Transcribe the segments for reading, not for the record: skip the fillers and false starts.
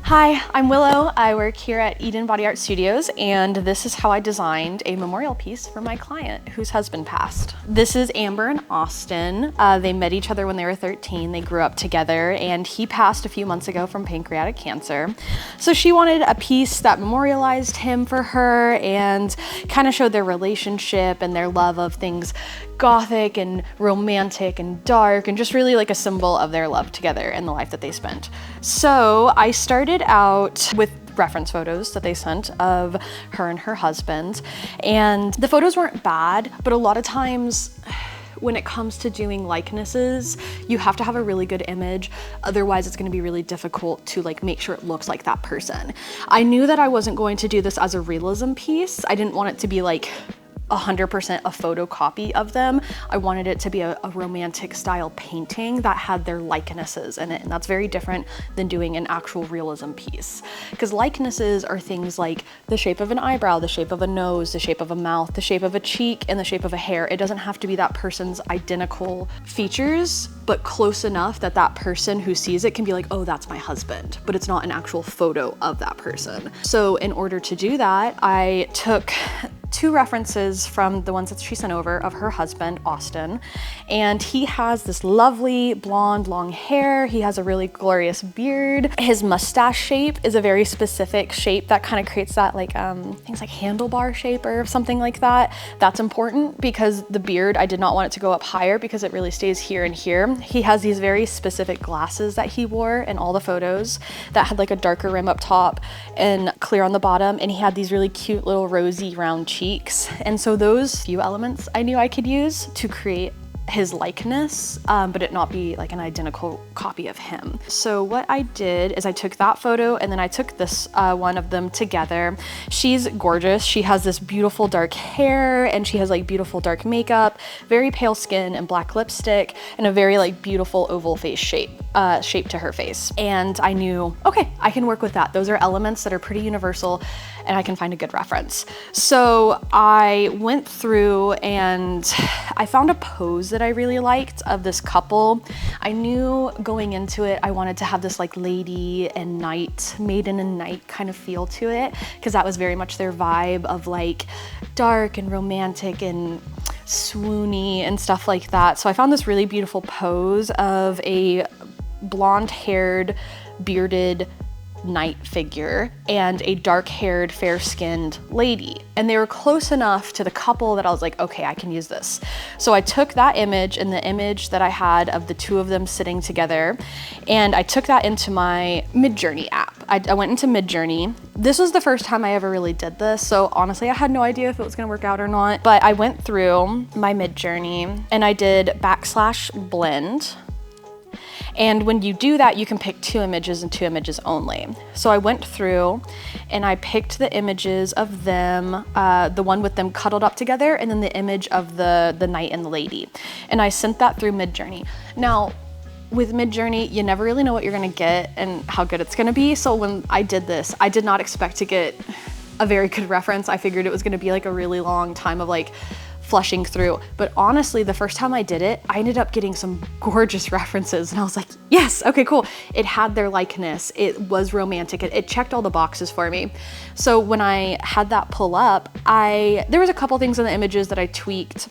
Hi, I'm Willow. I work here at Eden Body Art Studios, and this is how I designed a memorial piece for my client whose husband passed. This is Amber and Austin. They met each other when they were 13. They grew up together, and he passed a few months ago from pancreatic cancer. So she wanted a piece that memorialized him for her and kind of showed their relationship and their love of things gothic and romantic and dark, and just really like a symbol of their love together and the life that they spent. So I started out with reference photos that they sent of her and her husband, and the photos weren't bad, but a lot of times when it comes to doing likenesses, you have to have a really good image. Otherwise, it's gonna be really difficult to like make sure it looks like that person. I knew that I wasn't going to do this as a realism piece. I didn't want it to be like 100% a photocopy of them. I wanted it to be a romantic style painting that had their likenesses in it. And that's very different than doing an actual realism piece. Because likenesses are things like the shape of an eyebrow, the shape of a nose, the shape of a mouth, the shape of a cheek, and the shape of a hair. It doesn't have to be that person's identical features, but close enough that that person who sees it can be like, oh, that's my husband, but it's not an actual photo of that person. So in order to do that, I took two references from the ones that she sent over of her husband, Austin. And he has this lovely blonde, long hair. He has a really glorious beard. His mustache shape is a very specific shape that kind of creates that like, things like handlebar shape or something like that. That's important because the beard, I did not want it to go up higher because it really stays here and here. He has these very specific glasses that he wore in all the photos that had like a darker rim up top and clear on the bottom. And he had these really cute little rosy round cheeks. And so those few elements I knew I could use to create his likeness, but it not be like an identical copy of him. So what I did is I took that photo and then I took this one of them together. She's gorgeous. She has this beautiful dark hair and she has like beautiful dark makeup, very pale skin and black lipstick, and a very like beautiful oval face shape to her face. And I knew, okay, I can work with that. Those are elements that are pretty universal and I can find a good reference. So I went through and I found a pose that I really liked of this couple. I knew going into it, I wanted to have this like lady and knight, maiden and knight kind of feel to it, because that was very much their vibe of like dark and romantic and swoony and stuff like that. So I found this really beautiful pose of a blonde-haired, bearded knight figure and a dark-haired, fair-skinned lady. And they were close enough to the couple that I was like, okay, I can use this. So I took that image and the image that I had of the two of them sitting together, and I took that into my MidJourney app. I went into MidJourney. This was the first time I ever really did this, so honestly, I had no idea if it was gonna work out or not, but I went through my MidJourney and I did /blend. And when you do that, you can pick two images and two images only. So I went through and I picked the images of them, the one with them cuddled up together, and then the image of the knight and the lady. And I sent that through MidJourney. Now, with MidJourney, you never really know what you're gonna get and how good it's gonna be. So when I did this, I did not expect to get a very good reference. I figured it was gonna be like a really long time of like flushing through. But honestly, the first time I did it, I ended up getting some gorgeous references and I was like, yes, okay, cool. It had their likeness. It was romantic. It checked all the boxes for me. So when I had that pull up, there was a couple things in the images that I tweaked.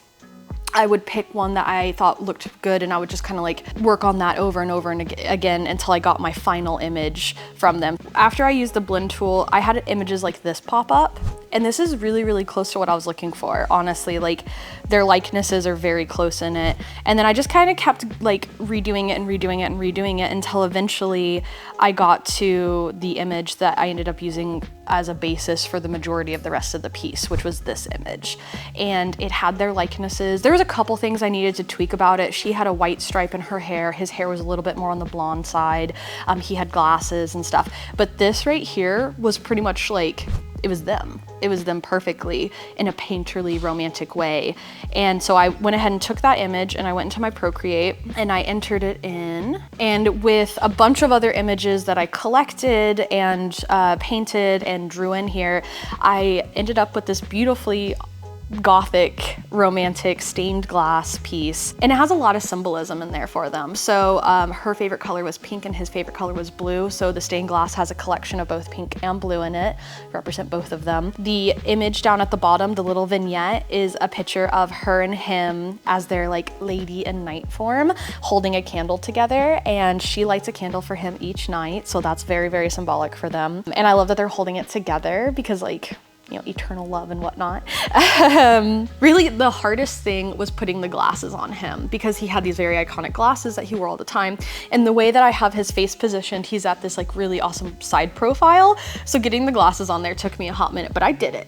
I would pick one that I thought looked good and I would just kind of like work on that over and over and again until I got my final image from them. After I used the blend tool, I had images like this pop up, and this is really, really close to what I was looking for. Honestly, like their likenesses are very close in it. And then I just kind of kept like redoing it and redoing it and redoing it until eventually I got to the image that I ended up using as a basis for the majority of the rest of the piece, which was this image. And it had their likenesses. There was a couple things I needed to tweak about it. She had a white stripe in her hair. His hair was a little bit more on the blonde side. He had glasses and stuff. But this right here was pretty much like, it was them. It was them perfectly in a painterly romantic way. And so I went ahead and took that image and I went into my Procreate and I entered it in. And with a bunch of other images that I collected and painted and drew in here, I ended up with this beautifully gothic, romantic, stained glass piece. And it has a lot of symbolism in there for them. So her favorite color was pink and his favorite color was blue. So the stained glass has a collection of both pink and blue in it, represent both of them. The image down at the bottom, the little vignette, is a picture of her and him as their like lady and knight form, holding a candle together, and she lights a candle for him each night. So that's very, very symbolic for them. And I love that they're holding it together because, like, you know, eternal love and whatnot. Really, the hardest thing was putting the glasses on him because he had these very iconic glasses that he wore all the time. And the way that I have his face positioned, he's at this like really awesome side profile. So getting the glasses on there took me a hot minute, but I did it.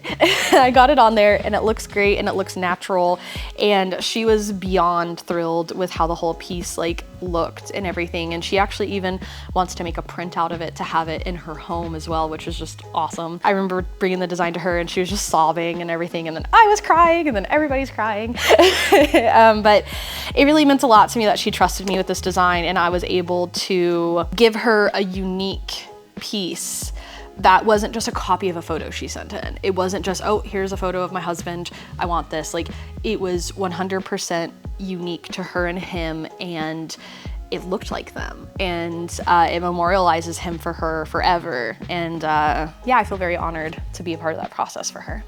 I got it on there and it looks great and it looks natural. And she was beyond thrilled with how the whole piece like looked and everything. And she actually even wants to make a print out of it to have it in her home as well, which is just awesome. I remember bringing the design to her and she was just sobbing and everything, and then I was crying and then everybody's crying. But it really meant a lot to me that she trusted me with this design, and I was able to give her a unique piece that wasn't just a copy of a photo she sent in. It wasn't just, oh, here's a photo of my husband, I want this. Like, it was 100% unique to her and him, and it looked like them, and it memorializes him for her forever. And yeah, I feel very honored to be a part of that process for her.